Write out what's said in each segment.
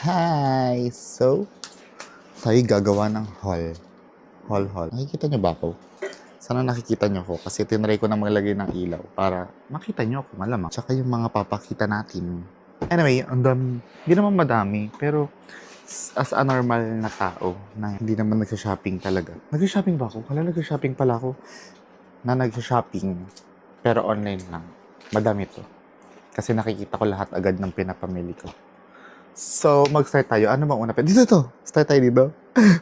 Hi! So, tayo gagawa ng haul. Haul. Nakikita niyo ba ako? Sana nakikita niyo ako kasi tinry ko na maglagay ng ilaw para makita niyo ako malamang. Tsaka yung mga papakita natin. Anyway, ang dami. Hindi naman madami, pero as a normal na tao na hindi naman nagsha-shopping talaga. Nagsha-shopping ba ako? Wala, nagsha-shopping pala ako. Na nagsha-shopping, pero online lang. Madami to. Kasi nakikita ko lahat agad ng pinapamili ko. So, mag-start tayo. Ano bang una? Dito to! Start tayo dito.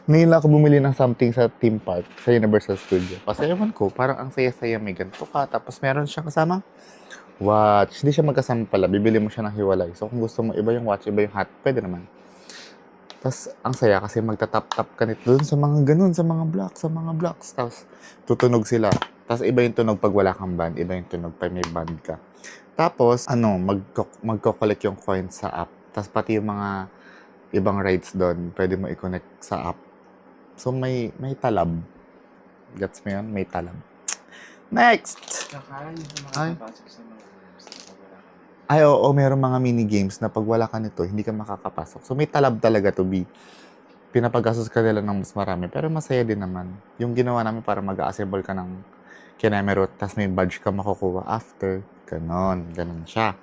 Ngayon lang ako bumili ng something sa theme park, sa Universal Studio. Kasi ewan ko, parang ang saya-saya, may ganito ka. Tapos meron siyang kasama watch. Hindi siya magkasama pala. Bibili mo siya ng hiwalay. So, kung gusto mo iba yung watch, iba yung hat, pwede naman. Tapos, ang saya kasi magtatap-tap ka nito dun sa mga ganun, sa mga blocks. Tapos, tutunog sila. Tapos, iba yung tunog pag wala kang band. Iba yung tunog pag may band ka. Tapos, magko-collect yung coins sa app. Tapos, pati yung mga ibang rides doon, pwede mo i-connect sa app. So, may talab. Gets mo yun? May talab. Next! Saka yung mga Ay. napasok sa mga rooms na pag wala ka. Ay, oo, meron mga mini-games na pag wala ka nito, hindi ka makakapasok. So, may talab talaga to be. Pinapagastos ka nila ng mas marami. Pero masaya din naman. Yung ginawa namin para mag-assemble ka ng kinemerot, tapos may badge ka makukuha after. Ganon siya.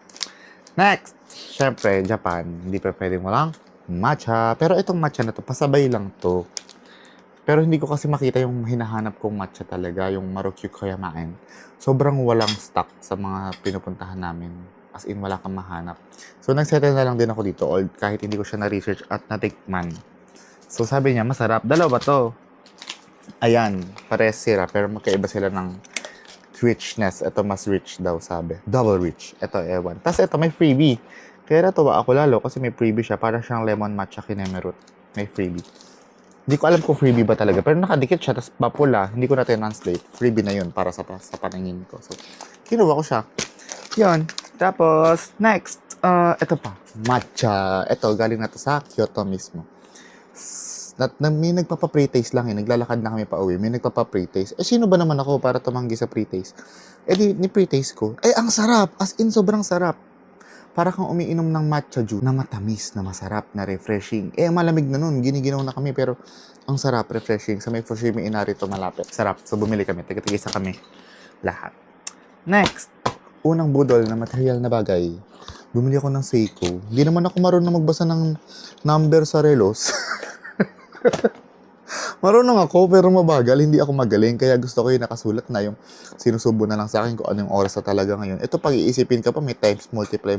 Next! Siyempre, Japan. Hindi pa pwedeng walang matcha. Pero itong matcha na to, pasabay lang to. Pero hindi ko kasi makita yung hinahanap kong matcha talaga, yung Marukyu Koyamaen. Sobrang walang stock sa mga pinupuntahan namin. As in, wala kang mahanap. So, nagsettle na lang din ako dito, kahit hindi ko siya na-research at natikman. So, sabi niya, masarap. Dalawa to. Ayan, pares sila, pero magkaiba sila ng richness. Ito mas rich daw, sabi. Double rich. Ito, ewan. Tapos ito, may freebie. Kaya natuwa ako lalo kasi may freebie siya. Parang siyang lemon matcha kinemerut. May freebie. Hindi ko alam kung freebie ba talaga. Pero nakadikit siya, tapos papula. Hindi ko na translate. Freebie na yun para sa paningin ko. So, kinuha ko siya. Yun. Tapos, next. Ito pa. Matcha. Ito, galing na to sa Kyoto mismo. May nagpapa-pre-taste lang eh. Naglalakad na kami pa uwi. May nagpapa-pre-taste. Eh, sino ba naman ako para tumanggi sa pre-taste? Eh, ni pre-taste ko. Eh, ang sarap. As in, sobrang sarap. Para kang umiinom ng matcha juice na matamis, na masarap, na refreshing. Eh, malamig na nun. Giniginaw na kami. Pero, ang sarap, refreshing. Sa may Fushimi Inari to malapit. Sarap. So, bumili kami. Tiga-tigisa kami. Lahat. Next. Unang budol na material na bagay. Bumili ako ng Seiko. Hindi naman ako marunong magbasa ng number sa relos. Marunong ako, pero mabagal. Hindi ako magaling. Kaya gusto ko yung nakasulat na yung sinusubo na lang sa akin kung ano yung oras na talaga ngayon. Ito, pag iisipin ka pa, may times multiply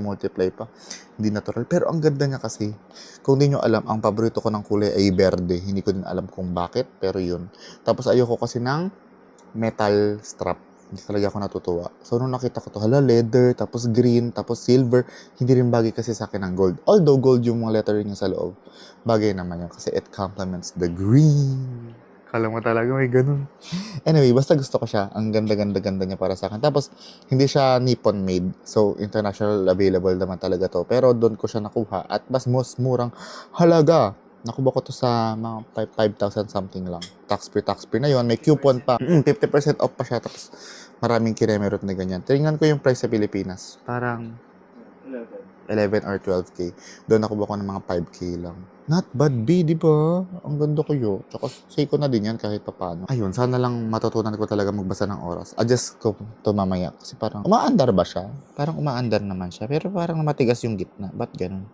pa. Hindi natural. Pero ang ganda niya kasi. Kung di nyo alam, ang paborito ko ng kulay ay berde. Hindi ko din alam kung bakit, pero yun. Tapos ayoko kasi ng metal strap. Hindi talaga ako natutuwa. So, nung nakita ko to, hala, leather, tapos green, tapos silver, hindi rin bagay kasi sa akin ng gold. Although, gold yung mga lettering niya sa loob. Bagay naman yun kasi it complements the green. Kala mo talaga may ganun. Anyway, basta gusto ko siya. Ang ganda niya para sa akin. Tapos, hindi siya Nippon made. So, international available naman talaga to. Pero, doon ko siya nakuha. At mas murang halaga. Nakuha ko to sa mga 5,000 something lang. Tax free na yon. May coupon pa. 50% off pa siya. Tapos maraming kinemerot na ganyan. Tingnan ko yung price sa Pilipinas. Parang 11 or 12K. Doon nakuha ko ng mga 5K lang. Not bad, B, di ba? Ang ganda ko yun. Tsaka Seiko na din yan kahit paano. Ayun, sana lang matutunan ko talaga magbasa ng oras. Adjust ko to mamaya. Kasi parang umaandar ba siya? Parang umaandar naman siya. Pero parang matigas yung gitna. Ba't ganun?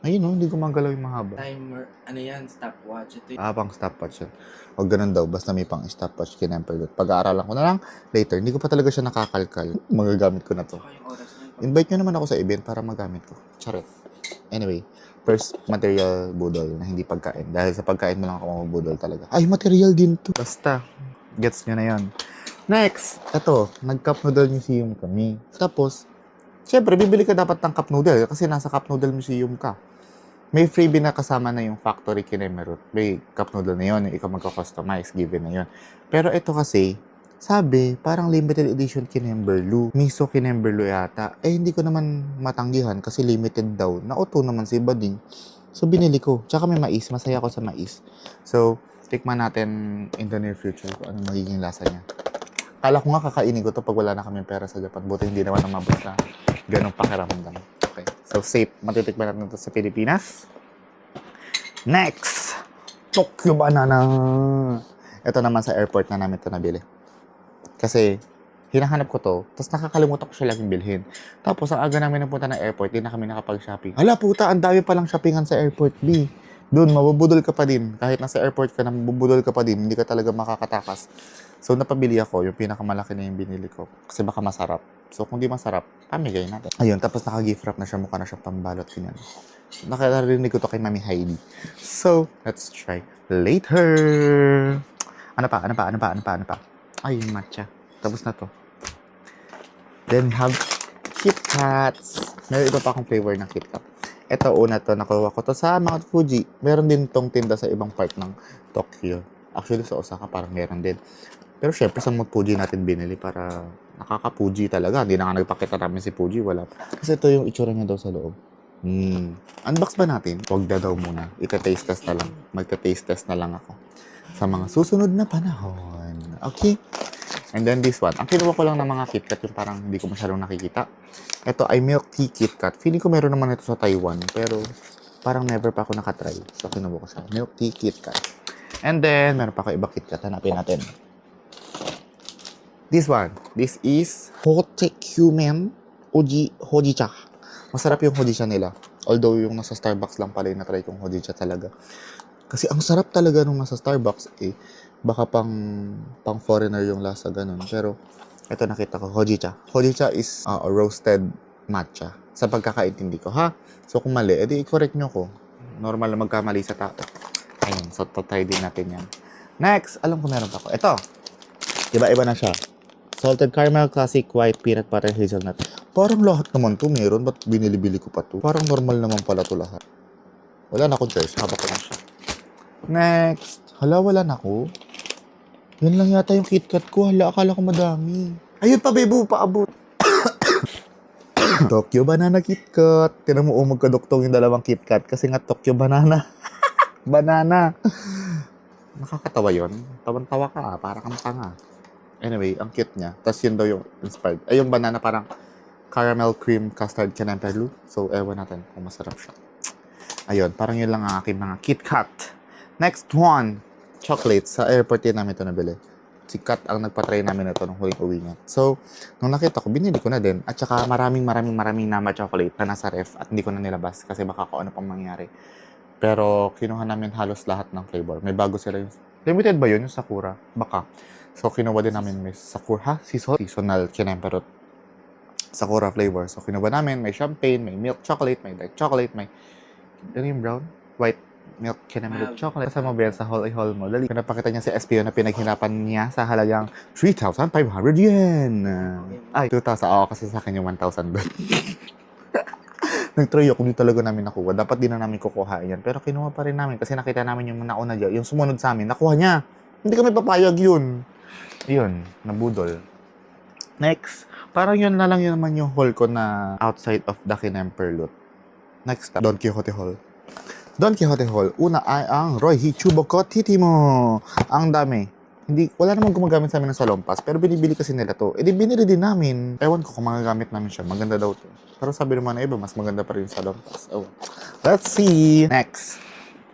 Ayun o, hindi gumagalaw yung mahaba. Timer, ano yan, stopwatch. Ito Pang stopwatch yun. Huwag ganun daw, basta may pang stopwatch kinemperlot. Pag-aaralan ko na lang later. Hindi ko pa talaga siya nakakalkal. Magagamit ko na to. saka yung oras na yun. Invite nyo naman ako sa event para magamit ko. Charot. Anyway, first material budol na hindi pagkain. Dahil sa pagkain mo lang ako mabudol talaga. Ay, material din to. Basta, gets nyo na yon. Next, eto, nag-cup noodle museum kami. Tapos, syempre, bibili ka dapat ng cup noodle kasi nasa cup noodle museum ka. May freebie na kasama na yung factory kinemerut. May cup noodle na yun, yung ikaw magka-customize, given na yun. Pero ito kasi, sabi, parang limited edition kinemberlu. Miso kinemberlu yata. Eh, hindi ko naman matanggihan kasi limited daw. Nauto naman si Bading. So, binili ko. Tsaka may mais. Masaya ako sa mais. So, tikman natin in the near future kung ano magiging lasa niya. Kala ko nga kakainin ko to pag wala na kami pera sa Japan. Buti hindi naman namabot na ganong pakiramdam. Okay. So, safe. Matitikman natin ito sa Pilipinas. Next! Tokyo Banana! Ito naman sa airport na namin ito nabili. Kasi, hinahanap ko to, tapos nakakalimutan ko siya laging bilhin. Tapos, ang aga namin napunta ng airport, di na kami nakapag-shopping. Hala puta, ang dami palang shoppingan sa airport, B. Doon, mabubudol ka pa din. Kahit nasa airport ka na, mabubudol ka pa din. Hindi ka talaga makakatakas. So, napabili ako. Yung pinakamalaki na yung binili ko. Kasi baka masarap. So, kung di masarap, pamigay natin. Ayun, tapos naka-gift wrap na siya. Mukha na siya pambalot. Ganyan. Nakarinig ko to kay Mami Heidi. So, let's try later. Ano pa? Ay, yung matcha. Tapos na to. Then, we have Kit Kats. Meron iba pa akong flavor ng Kit Kat. Ito, una to, nakuha ko to sa Mount Fuji. Meron din tong tinda sa ibang part ng Tokyo. Actually, sa Osaka, parang meron din. Pero syempre, sa Mount Fuji natin binili para nakaka-Fuji talaga. Hindi na nga nagpakita namin si Fuji, wala. Kasi ito yung itsura niya daw sa loob. Unbox ba natin? Huwag na daw muna. Ita-taste test na lang. Magta-taste test na lang ako. Sa mga susunod na panahon. Okay? And then this one. Ang kinuha ko lang ng mga KitKat yung parang hindi ko masyadong nakikita. Ito ay milk tea KitKat. Feeling ko meron naman ito sa Taiwan. Pero parang never pa ako nakatry. So kinuha ko siya. Milk tea KitKat. And then meron pa ako ibang KitKat. Hanapin natin. This one. This is Hotekumen Hojicha. Masarap yung Hojicha nila. Although yung nasa Starbucks lang pala yung natry kong Hojicha talaga. Kasi ang sarap talaga nung nasa Starbucks eh. Baka pang foreigner yung lasa ganun. Pero ito nakita ko, Hojicha. Hojicha is a roasted matcha. Sa pagkakaintindi ko, ha? So kung mali, edi i-correct nyo ko. Normal na magkamali sa tao. Ayun, so try din natin yan. Next, alam ko meron pa ko. Ito, iba-iba na siya. Salted caramel, classic, white, peanut butter, hazelnut. Parang lahat naman to meron. Ba't binili-bili ko pa to? Parang normal naman pala to lahat. Wala na akong choice. Haba ko na siya. Next. Hala, wala na ako. Yan lang yata yung KitKat ko. Hala, akala ko madami. Ayun pa, bebo, paabot. Tokyo Banana KitKat. Tinan mo, magkaduktong yung dalawang KitKat kasi nga Tokyo Banana. Banana. Nakakatawa yun. Tawan-tawa ka, para kang tanga. Anyway, ang cute niya. Tapos yun daw yung inspired. Ay, yung banana parang caramel cream custard canamperlu. So, ewan natin kung masarap siya. Ayun, parang yun lang ang aking mga KitKat. Next one, chocolate. Sa airport din namin ito nabili. Si Kat ang nagpatry namin ito nung huling uwi niya. So, nung nakita ko, binili ko na din. At saka maraming nama chocolate na nasa ref at hindi ko na nilabas kasi baka kung ano pang mangyari. Pero kinuha namin halos lahat ng flavor. May bago sila yung... Limited ba yun? Yung Sakura? Baka. So, kinuha din namin may Sakura, seasonal kinemperot. Sakura flavor. So, kinuha namin may champagne, may milk chocolate, may dark chocolate, may... Ano yung brown? White milk kinemperot chocolate. Kasama ba yan sa haul mo? Dali. Pinapakita niya si SPO na pinaghirapan niya sa halagang 3,500 yen. Ay, 2,000. Oo, kasi sa akin yung 1,000 doon. Nag-try ako, hindi talaga namin nakuha. Dapat din na namin kukuha yan. Pero kinuha pa rin namin kasi nakita namin yung nauna dyan. Yung sumunod sa amin, nakuha niya. Hindi kami papayag yun. Yun, nabudol. Next, parang yun na lang yun naman yung haul ko na outside of the Kinemperlut. Next, Don Quixote Hall. Don Quixote Hall, una ay ang Roy Hichubokot Hitimo. Ang dami. Wala namang gumagamit sa amin ng salompas, pero binibili kasi nila to. Eh di binili din namin. Ewan ko kung magagamit namin siya. Maganda daw to. Pero sabi naman na iba, mas maganda pa rin yung salompas. Oh. Let's see. Next,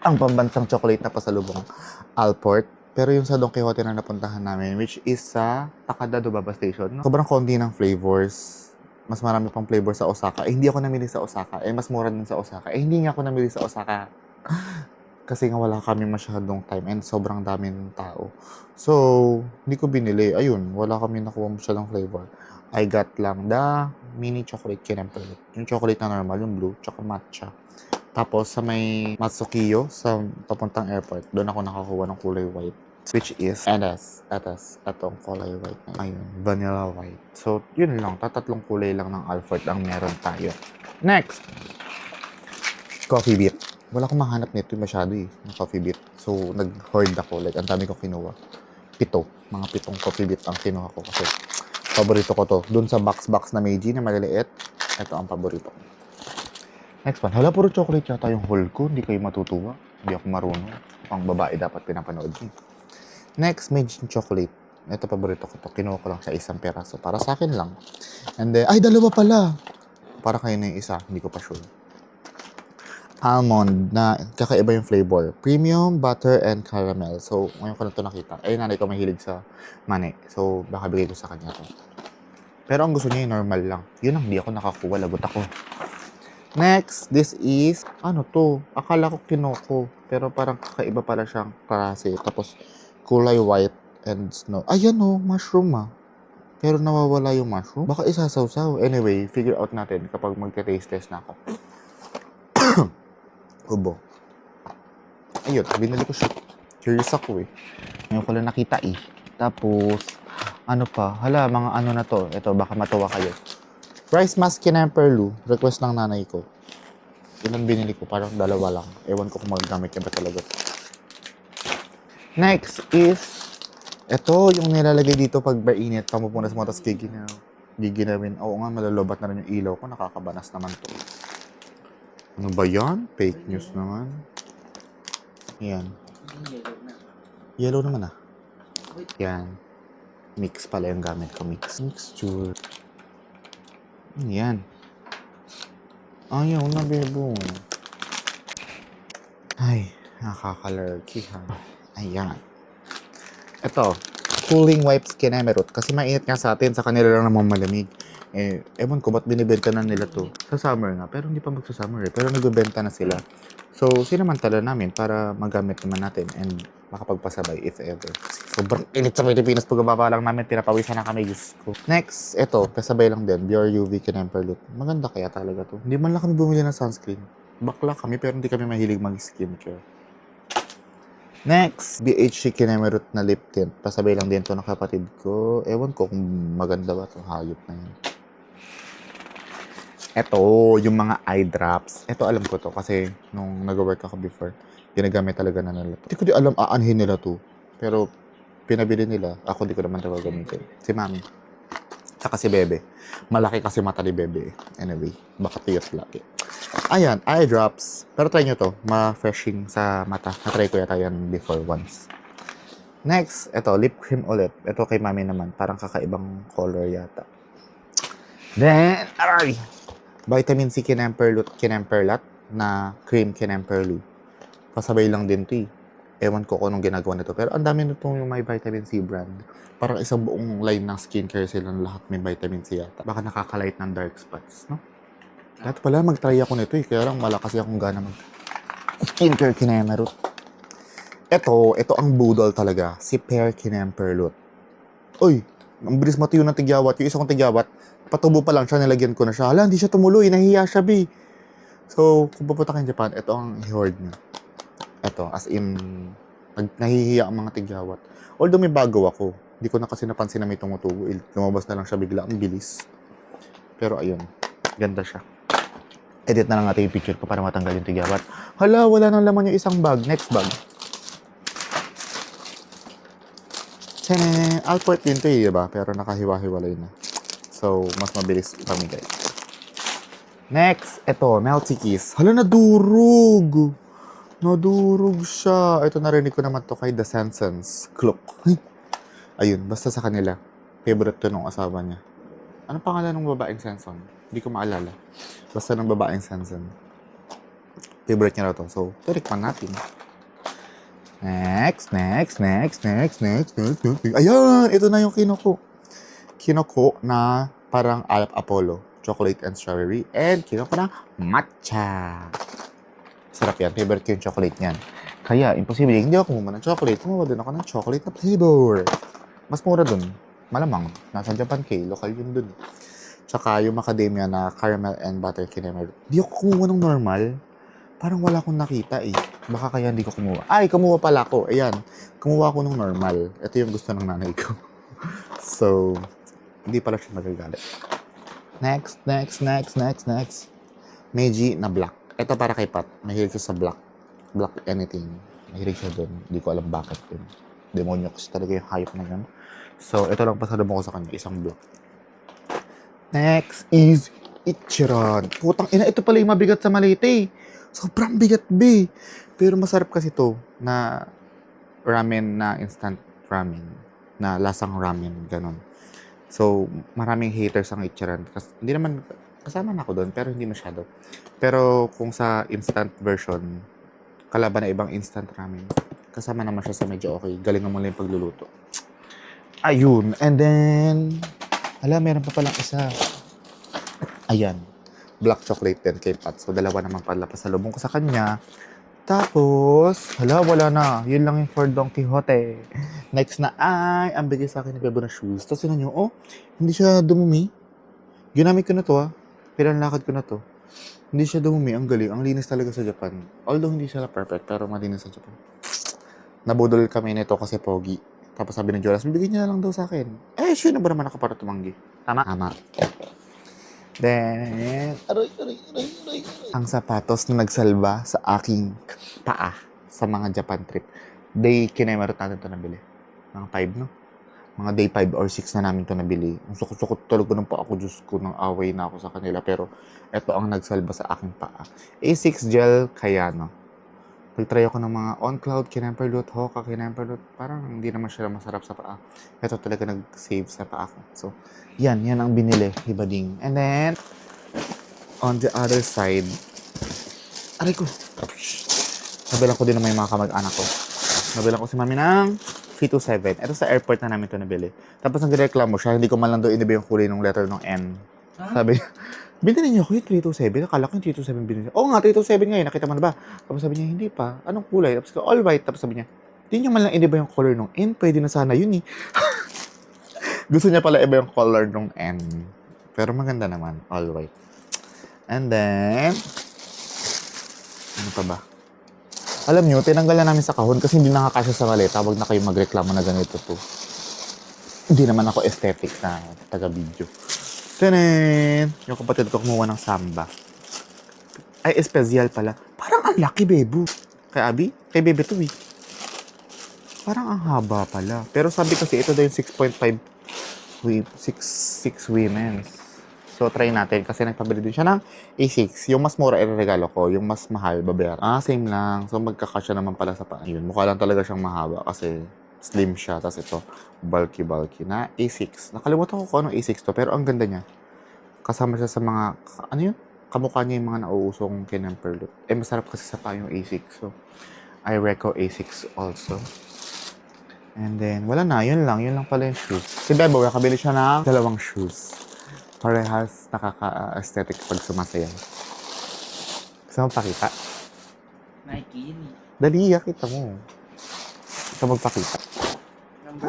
ang pambansang chocolate na pasalubong. Alport. Pero yung sa Don Quixote na napuntahan namin, which is sa Takada Dobaba Station. Sobrang konti ng flavors. Mas marami pang flavor sa Osaka. Eh, hindi ako namili sa Osaka. Eh, mas mura din sa Osaka. Eh, hindi nga ako namili sa Osaka. Kasi nga wala kami masyadong time and sobrang daming tao. So, hindi ko binili. Ayun, wala kami nakuha masyadong flavor. I got lang the mini chocolate kinemperlet. Yung chocolate na normal, yung blue, tsaka matcha. Tapos, sa may Matsukiyo, sa papuntang airport, doon ako nakakuha ng kulay white. Which is, atong kulay white na. Ayun, vanilla white. So, yun lang. Tatlong kulay lang ng Alfred ang meron tayo. Next! Coffee Beat. Wala akong mahanap nito masyado eh, ng Coffee Beat. So, nag-hoard ako. Like, ang dami kong kinuha. Mga 7 Coffee Beat ang kinuha ko. Kasi, paborito ko to. Doon sa box na Meiji na maliliit, ito ang paborito ko. Next one. Hala, puro chocolate yata yung haul ko. Hindi kayo matutuwa. Hindi ako marunong. Pang babae dapat pinapanood. Next, Meiji chocolate. Ito paborito ko to. Kinuha ko lang sa 1 peraso. Para sa akin lang. And then, ay, 2 pala. Para kayo na yung isa. Hindi ko pa sure. almond na kakaiba yung flavor. Premium, butter, and caramel. So, ngayon ko na ito nakita. Eh, nanay ko mahilig sa mani. So, baka bigay ko sa kanya to. Pero ang gusto niya yung normal lang. Yun ang hindi ako nakakuha. Lagot ako. Next, this is, ano to? Akala ko kinoko. Pero parang kakaiba pala siyang klase. Tapos, kulay white and snow. Ayan o, mushroom ah. Pero nawawala yung mushroom. Baka isasawsaw. Anyway, figure out natin kapag magte-taste test na ako. Ubo. Ayun, binili ko siya. Curious ako eh. Ngayon ko lang nakita eh. Tapos, ano pa? Hala, mga ano na to. Ito, baka matuwa kayo. Rice mask kinemperlu. Request ng nanay ko. Yun ang binili ko. Parang dalawa lang. Ewan ko kung magagamit niya ba talaga. Next is, ito yung nilalagay dito pag mainit. Pamupunas mo, tapos giginawin. Oo nga, malalobat na rin yung ilaw ko. Nakakabanas naman to. Ano ba yan? Fake news naman. Yan. Yellow na. Yellow naman ah. Wait. Yan. Mix pala yung gamit ko. Mixture. Yan. Ayaw na, bebo. Ay, nakakalergy ha. Ayan. Ito. Cooling wipes kinemerot. Kasi mainit nga sa atin. Sa kanila lang naman malamig. Eh, ewan ko ba't binibenta na nila to. Sa summer nga. Pero hindi pa magsa-summer eh. Pero nagbebenta na sila. So, sinamantala namin para magamit naman natin and makapagpasabay if ever. Sobrang init sa Pilipinas. Pagbaba lang namin, pinapawisan na kami. Diyos ko. Next, ito, kasabay lang din. Pure UV Kinemperlut. Maganda kaya talaga to. Hindi man lang kami bumili ng sunscreen. Bakla kami, pero hindi kami mahilig mag-skincare. Next, BHC Kinemerut na lip tint. Pasabay lang din to ng kapatid ko. Ewan ko kung maganda ba to. Hayop na yun. Ito, yung mga eye drops. Ito, alam ko to kasi nung nag-work ako before, ginagamit talaga na nila to. Hindi ko di alam aanhin nila to. Pero, pinabili nila. Ako di ko naman talaga gamitin. Si Mami. Tsaka si Bebe. Malaki kasi mata ni Bebe. Anyway, baka tiyot lagi. Ayan, eye drops. Pero try nyo to. Ma-freshing sa mata. Na-try ko yata yan before once. Next, ito, lip cream ulit. Ito kay Mami naman. Parang kakaibang color yata. Then, aray! Vitamin C Kinemperlat na cream Kinemperlu. Pasabay lang din to eh. Ewan ko kung anong ginagawa nito. Pero ang dami nitong yung may vitamin C brand. Parang isang buong line ng skincare silang lahat may vitamin C yata. Baka nakakalight ng dark spots, no? Dati pala mag-try ako nito eh. Kaya lang malakas akong gana mag skincare Kinemerut. Ito ang budol talaga. Si Pear Kinemperlut. Uy, ang bilis matuyo ng tigyawat. Yung isa kong tigyawat, patubo pa lang siya, nilagyan ko na siya. Hala, hindi siya tumuloy, nahihiya siya, B. So, kung pupunta kayo Japan, ito ang i-hoard niya. Ito, as in, nahihiya ang mga tigyawat. Although may bago ako, hindi ko na kasi napansin na may tumutubo. Lumabas na lang siya bigla, ang bilis. Pero ayun, ganda siya. Edit na lang natin yung picture ko para matanggal yung tigyawat. Hala, wala nang laman yung isang bag. Next bag. Alport din to eh, diba? Pero nakahiwa-hiwalay na. So, mas mabilis pamigay. Next, ito, Melty Kiss. Hala, nadurog! Nadurog siya. Ito, narinig ko naman to kay The Sensens. Clock. Ayun, basta sa kanila. Favorite to nung asawa niya. Ano pangalan ng babaeng Senson? Hindi ko maalala. Basta ng babaeng Senson. Favorite niya raw to. So, turikman natin. Next. Ayan! Ito na yung kinoko. Kinoko na parang Alp Apollo. Chocolate and strawberry. And kinoko na matcha. Sarap yan. Favorite ko yung chocolate niyan. Kaya, imposible. Hindi ako kumuha ng chocolate. Kumuha din ako ng chocolate na flavor. Mas mura dun. Malamang. Nasa Japan K. Local yun dun. Tsaka yung macadamia na caramel and butter kinemer. Hindi ako kumuha ng normal. Parang wala akong nakita eh. Baka kaya hindi ko kumuha. Ay, kumuha pala ako. Ayan. Kumuha ako ng normal. Ito yung gusto ng nanay ko. So, hindi pala siya magagalit. Next. Meiji na black. Ito para kay Pat. Mahilig siya sa black. Black anything. Mahilig siya doon. Hindi ko alam bakit din. Demonyo kasi talaga yung hype na yan. So, ito lang pasalubong ko sa kanya. Isang black. Next is Ichiran. Putang ina, ito pala yung mabigat sa Malete. Sobrang bigat, B. Pero masarap kasi to na ramen na instant ramen. Na lasang ramen, ganun. So, maraming haters ang Ichiran. Kasi hindi naman Kasama na ako doon, pero hindi masyado. Pero kung sa instant version, kalaban na ibang instant ramen, kasama naman siya sa medyo okay. Galing naman lang yung pagluluto. Ayun. And then, meron pa palang isa. Ayan. Black chocolate din kay Pat. So, dalawa naman pala pasalubong ko sa kanya. Tapos, wala na. Yun lang yung for Don Quixote. Next na ay, ang bigay sa akin ni Bebo na shoes. Tapos yun nyo, hindi siya dumumi. Ginamit ko na to Pinanlakad ko na to. Hindi siya dumumi. Ang galing. Ang linis talaga sa Japan. Although hindi siya perfect, pero malinis sa Japan. Nabudol kami nito kasi pogi. Tapos sabi ng Jonas, bibigyan niya na lang daw sa akin. Sure na ba naman ako para tumanggi? Tama? Tama. Then, aray. Ang sapatos na nagsalba sa aking paa sa mga Japan trip. Day, kinemarot natin ito nabili. Mga 5, no? Mga day 5 or 6 na namin ito nabili. Ang sukot-sukot talaga ng paa ko, Diyos ko, nang away na ako sa kanila. Pero, ito ang nagsalba sa aking paa. A6 Gel Kayano. Nag-try ako ng mga On-Cloud, Kinemperlut, Hoka, Kinemperlut. Parang hindi naman siya masarap sa paa. Ito talaga nag-save sa paa ko. So, yan ang binili, hibading. And then, on the other side, aray ko. Nabilang ko din naman yung mga kamag-anak ko. Nabilang ko si mami ng 327. Ito sa airport na namin ito nabili. Tapos nagreklamo siya, hindi ko man lang doon iniba yung kulay ng letter ng N. Sabi niya, bilhin niyo ako yung 327. Akala ko yung 327 bilhin niya. Oo nga, 327 ngayon. Nakita mo na ba? Tapos sabi niya, hindi pa. Anong kulay? Tapos ko, all white. Tapos sabi niya, hindi niyo man lang iniba yung color ng N. Pwede na sana yun eh. Gusto niya pala iba yung color ng N. Pero maganda naman. All white. And then, ano pa ba? Alam niyo, tinanggal na namin sa kahon kasi hindi nakakasya sa maleta. Wag na kayo magreklamo na ganito to. Hindi naman ako aesthetic na taga-video. Tanan! Yung kapatid ko kumuha ng samba. Ay, espesyal pala. Parang ang laki, Bebo. Kay Abi? Kay Bebe to eh. Parang ang haba pala. Pero sabi kasi ito daw yung 6.5 6 women's. So, try natin. Kasi nagpabili din siya ng A6. Yung mas mura, i-regalo ko. Yung mas mahal, babayaran. Same lang. So, magkakasya naman pala sa paa. Yun, mukha lang talaga siyang mahaba. Kasi slim siya. Tapos ito, bulky na A6. Nakalimutan ko kung anong A6 to. Pero ang ganda niya. Kasama siya sa mga, ano yun? Kamukha niya yung mga nauusong Kinemperlut. Masarap kasi sa paa yung A6. So, I reco A6 also. And then, wala na. Yun lang pala yung shoes. Si Bebo, nakabili siya ng 2 shoes. Parehas nakaka-aesthetic pag sumasayaw. Gusto mo pakita? Nike yun eh. Dali, kita mo. Gusto mo magpakita? Number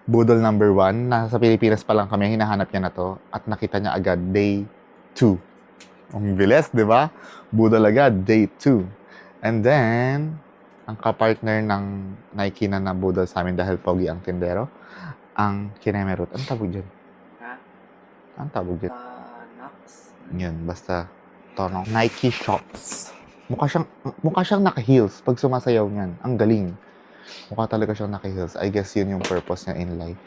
1. Budol number 1. Nasa Pilipinas pa lang kami. Hinahanap niya na to. At nakita niya agad day 2. Ang bilis, di ba? Budol agad, day 2. And then, ang kapartner ng Nike na nabudol sa amin dahil pogi ang tindero, ang Kinemerut. Ang tawag dyan? Ha? Ang tawag dyan? Nox. Yun, basta tonong Nike Shops. Mukha siyang naka-heels pag sumasayaw niyan. Ang galing. Mukha talaga siyang naka-heels. I guess yun yung purpose niya in life.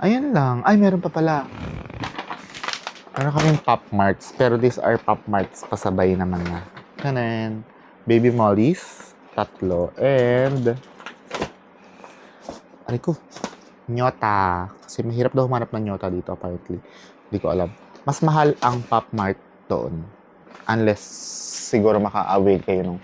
Ayan lang. Ay, meron pa pala. Meron kaming Pop Marts. Pero these are Pop Marts pasabay naman na. Kanan. Baby Molly's. 3. And aray ko. Nyota. Kasi mahirap daw humanap ng Nyota dito apparently. Hindi ko alam. Mas mahal ang Pop Mart doon. Unless siguro maka-avail kayo ng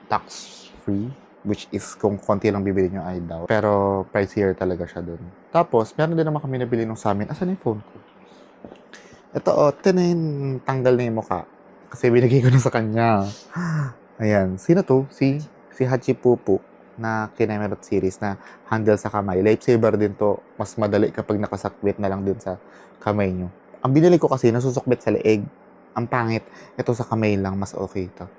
tax-free. Which is kung konti lang bibili nyo ay daw. Pero pricier talaga siya doon. Tapos, meron din naman kami nabili nung sa amin. Asan yung phone ko? Ito, tanggal na yung mukha. Kasi binigay ko na sa kanya. Ayan. Sino to? Si Hachipupu na Kinemerut series na handle sa kamay. Lightsaber din to. Mas madali kapag nakasakwit na lang din sa kamay nyo. Ang binili ko kasi nasusukbit sa leeg. Ang pangit. Ito sa kamay lang. Mas okay ito.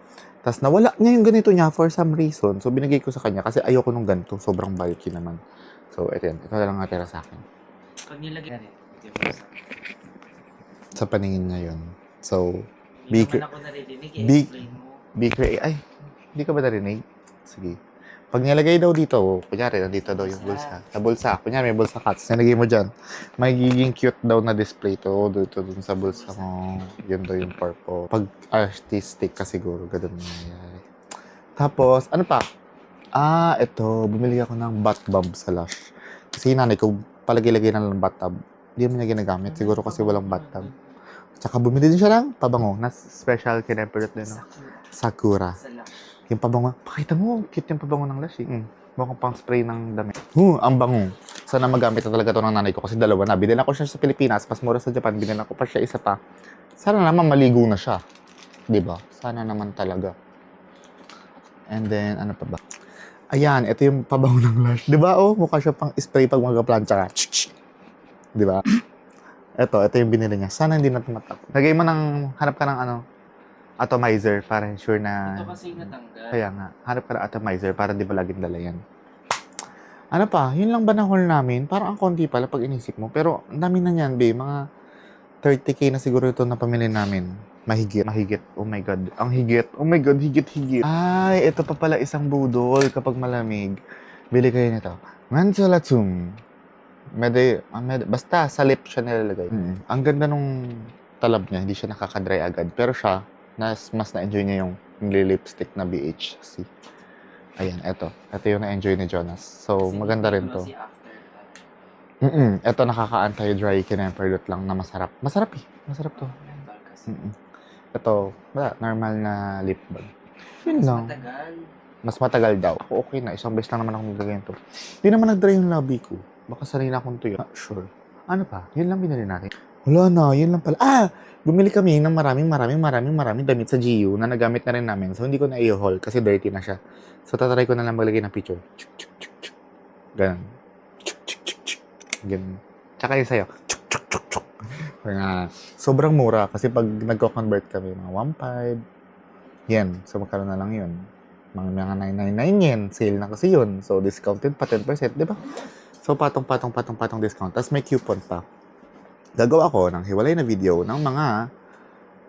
Tapos nawala niya yung ganito niya for some reason. So binigay ko sa kanya kasi ayoko nung ganito. Sobrang bulky naman. So ito yan. Ito na lang natira sa akin. Pag nilagay na rin. Sa paningin niya yun. So, Hindi Big- naman ako naririnig eh. big- Explain mo. ay, hindi ka ba narinig? Sige. Pag nilagay daw dito, kunyari, nandito daw yung bulsa. Sa bulsa. Kunyari, may bulsa cuts. Nilagay mo dyan. Magiging cute daw na display to. Dito dun sa bulsa mo. Yun daw yung purple. Pag artistic ka siguro, ganun nangyayari. Tapos, ano pa? Ito. Bumili ako ng bathtub sa Lush. Kasi yung nanay ko, palagi-lagay na lang bathtub. Hindi mo niya ginagamit. Siguro kasi walang bathtub. Tsaka bumili din siya ng pabango na special kinempert din, no? Sakura. Sakura. Sa lang. Yung pabango, pakita mo, cute yung pabango ng Lush, eh. Mukhang pang spray ng damit. Ang bango. Sana magamit na talaga to ng nanay ko kasi dalawa na. Binila ko siya sa Pilipinas, pas mura sa Japan, binila ko pa siya isa pa. Sana naman maligo na siya. 'Di ba? Sana naman talaga. And then, ano pa ba? Ayan, ito yung pabango ng Lush. 'Di ba? Oh, mukha siya pang spray pag magpa-plancha ka. 'Di ba? Ito yung binili niya. Sana hindi na tumatak. Lagay mo ng, hanap ka ng ano, atomizer para ensure na... Ito kasi yung natanggal. Kaya nga, hanap ka ng atomizer para di ba laging dala yan. Ano pa, yun lang ba na haul namin? Parang ang konti pala pag inisip mo. Pero ang dami na yan, babe. Mga 30k na siguro ito na pamili namin. Mahigit. Oh my God. Ang higit. Oh my God, higit. Ay, ito pa pala isang budol kapag malamig. Bili kayo nito. Mansalatum. Basta sa lip siya nilalagay. Ang ganda nung talab niya. Hindi siya nakaka-dry agad. Pero siya, mas na-enjoy niya yung lipstick na BHC. Ayan, ito. Ito yung na-enjoy ni Jonas. So, Kasi maganda rin to. kasi after Ito nakaka-anti-dry kinemperdot lang na masarap. Masarap eh. Masarap to. mental kasi. Ito, normal na lip balm. Yun Mas lang. matagal. Mas matagal daw. Ako okay na. Isang beses lang naman ako maglagay nito. Hindi naman nag-dry yung labi ko. Baka sanay na akong tuyo. Sure. Ano pa? Yun lang binili natin. Wala na. Yun lang pala. Bumili kami ng maraming damit sa GU na nagamit na rin namin. So, hindi ko na i-haul kasi dirty na siya. So, tatry ko na lang maglagay ng picture. Ganun. Ganun. Tsaka yung sayo. Sobrang mura kasi pag nagko-convert kami, mga 1.5 yen. So, magkaroon na lang yun. Mga 999 yen. Sale na kasi yun. So, discounted pa 10%, di ba? So, patong discount. Tapos may coupon pa. Gagawa ko ng hiwalay na video ng mga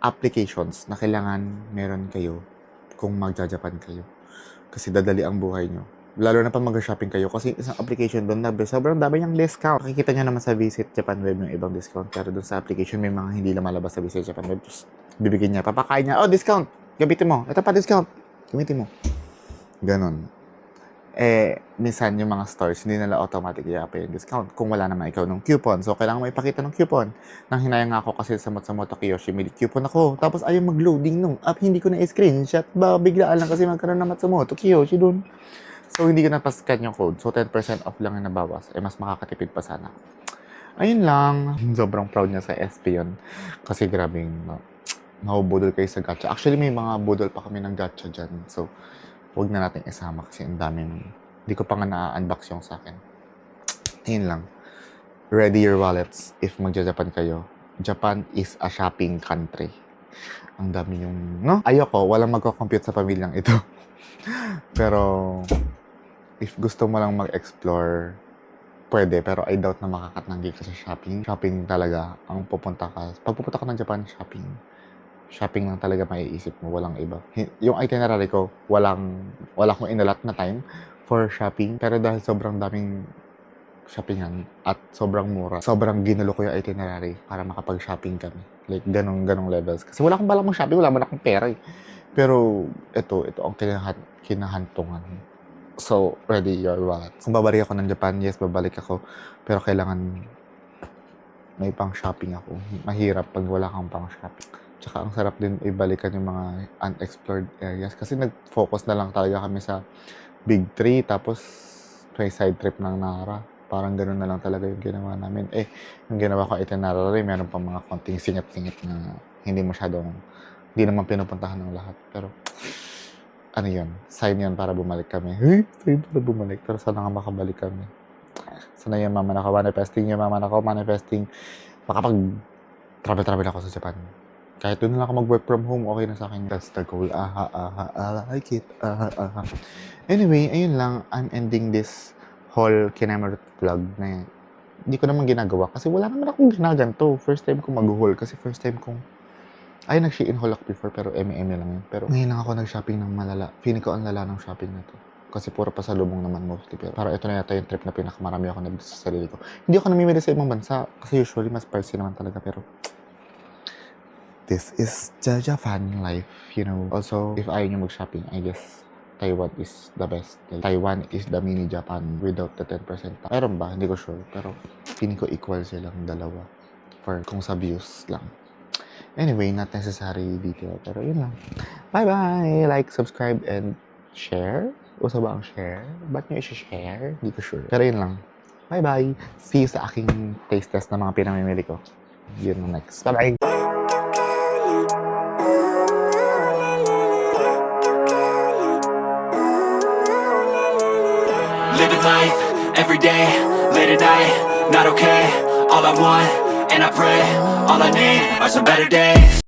applications na kailangan meron kayo kung magja-Japan kayo. Kasi dadali ang buhay nyo. Lalo na pa mag-shopping kayo kasi isang application doon na sobrang dami niyang discount. Makikita nyo naman sa Visit Japan Web yung ibang discount. Pero doon sa application may mga hindi lumalabas sa Visit Japan Web. Tapos bibigyan niya, papakain niya, discount! Gamitin mo. Ito pa discount. Gamitin mo. Ganon. Minsan yung mga stores, hindi nila automatic i-apply yung discount kung wala naman ikaw ng coupon. So, kailangan mo ipakita ng coupon. Nang hinayang ako kasi sa Matsumoto Kiyoshi, may coupon ako. Tapos ayaw mag-loading nung app, hindi ko na i-screenshot. Biglaan lang kasi magkaroon ng Matsumoto Kiyoshi dun. So, hindi ko na pa-scan yung code. So, 10% off lang yung nabawas. Mas makakatipid pa sana. Ayun lang. Sobrang proud niya sa SP yun. Kasi grabing mahubudol kayo sa gacha. Actually, may mga budol pa kami ng gacha dyan. So, huwag na natin isama kasi ang daming, hindi ko pa nga na-unbox yung sa akin. Ayun lang. Ready your wallets if magja-Japan kayo. Japan is a shopping country. Ang dami yung, no? Ayoko, walang magko-compute sa pamilyang ito. Pero, if gusto mo lang mag-explore, pwede. Pero I doubt na makakatanggi ka sa shopping. Shopping talaga ang pupunta ka. Pag pupunta ka ng Japan, shopping. Shopping lang talaga maiisip mo, walang iba. Yung itinerary ko, wala akong inalat na time for shopping. Pero dahil sobrang daming shoppingan at sobrang mura, sobrang ginulo ko yung itinerary para makapag-shopping kami. Like, ganong levels. Kasi wala akong balak mag-shopping, wala man akong pera eh. Pero, ito ang kinahantungan. So, ready your wallet. Kung babalik ako ng Japan, yes, babalik ako. Pero kailangan may pang-shopping ako. Mahirap pag wala kang pang-shopping. Tsaka ang sarap din ibalikan yung mga unexplored areas. Kasi nag-focus na lang talaga kami sa Big 3. Tapos, may side trip ng Nara. Parang gano'n na lang talaga yung ginawa namin. Yung ginawa ko itinerary, meron pa mga konting singit-singit na hindi naman pinupuntahan ng lahat. Pero, ano yun? Sign yun para bumalik kami. Sign para bumalik. Pero sana nga makabalik kami. Sana yung mama nako, manifesting. Makapag-travel ako sa Japan. Kahit doon lang ako mag-work from home, okay na sa akin. That's the goal. I like it. Anyway, ayun lang. I'm ending this whole Kinemer vlog na hindi ko naman ginagawa. Kasi wala naman akong ginaganto. First time ko mag-haul. Kasi first time kong nag-Shein haul ako before, pero eme-eme lang yun. Pero ngayon lang ako nag-shopping ng malala. Feeling ko ang lala ng shopping na to. Kasi puro pasalubong naman mostly. Pero parang ito na yata yung trip na pinakamarami ako nabili sa sarili ko. Hindi ako namimili sa ibang bansa. Kasi usually mas pricey naman talaga. Pero this is the Japan life, you know. Also, if ayaw nyo mag-shopping, I guess Taiwan is the best. Taiwan is the mini Japan without the 10%. Meron ba? Hindi ko sure. Pero feeling ko equal silang dalawa. For kung sa views lang. Anyway, not necessary dito. Pero yun lang. Bye-bye! Like, subscribe, and share? Uso ba ang share? Ba't nyo i-share? Hindi ko sure. Pero yun lang. Bye-bye! See you sa aking taste test na mga pinamimili ko. Yun ang next. Bye-bye! Living life, every day, late at night, not okay. All I want, and I pray, all I need are some better days.